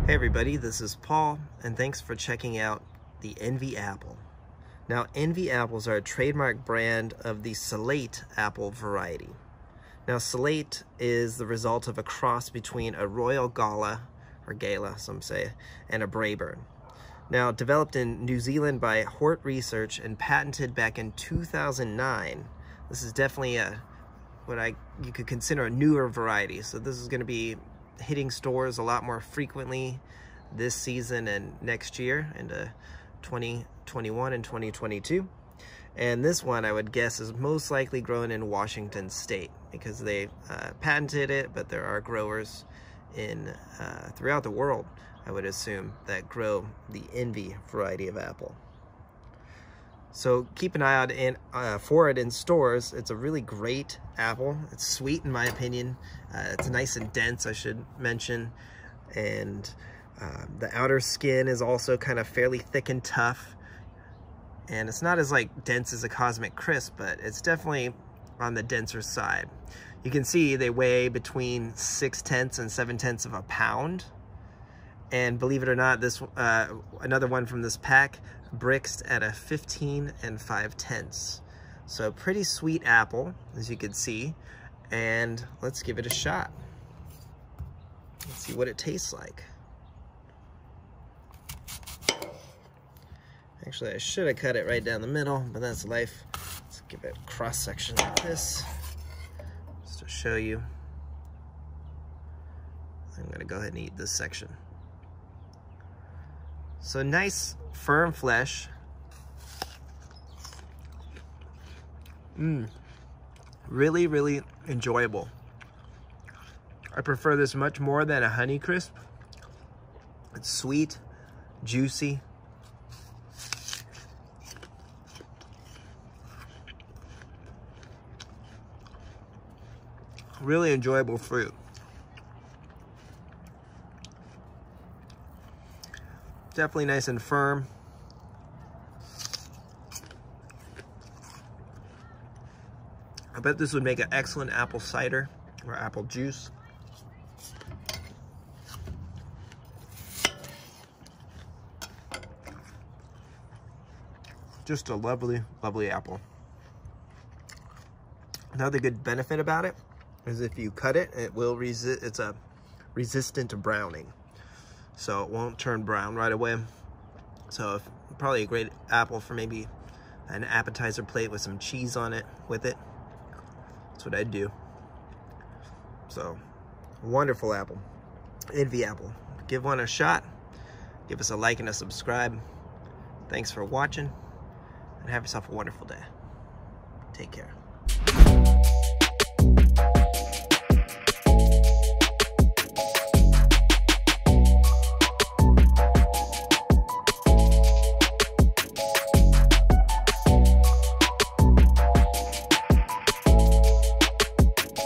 Hey everybody, this is Paul, and thanks for checking out the Envy Apple. Now, Envy apples are a trademark brand of the Salate apple variety. Now, Salate is the result of a cross between a Royal Gala, or Gala, some say, and a Braeburn. Now, developed in New Zealand by Hort Research and patented back in 2009, this is definitely you could consider a newer variety. So this is going to be hitting stores a lot more frequently this season and next year into 2021 and 2022. And this one, I would guess, is most likely grown in Washington State because they patented it, but there are growers in throughout the world, I would assume, that grow the Envy variety of apple. So keep an eye out for it in stores. It's a really great apple. It's sweet in my opinion. It's nice and dense, I should mention. And the outer skin is also kind of fairly thick and tough. And it's not as dense as a Cosmic Crisp, but it's definitely on the denser side. You can see they weigh between 6/10 and 7/10 of a pound. And believe it or not, this another one from this pack brixed at a 15 5/10. So pretty sweet apple, as you can see. And let's give it a shot. Let's see what it tastes like. Actually, I should have cut it right down the middle, but that's life. Let's give it a cross section like this, just to show you. I'm gonna go ahead and eat this section. So nice, firm flesh. Really, really enjoyable. I prefer this much more than a Honey Crisp. It's sweet, juicy. Really enjoyable fruit. Definitely nice and firm. I bet this would make an excellent apple cider or apple juice. Just a lovely, lovely apple. Another good benefit about it is if you cut it, it will resist. It's a resistant to browning, so it won't turn brown right away. So probably a great apple for maybe an appetizer plate with some cheese on it with it. That's what I'd do. So wonderful apple, Envy apple. Give one a shot. Give us a like and a subscribe. Thanks for watching, and have yourself a wonderful day. Take care.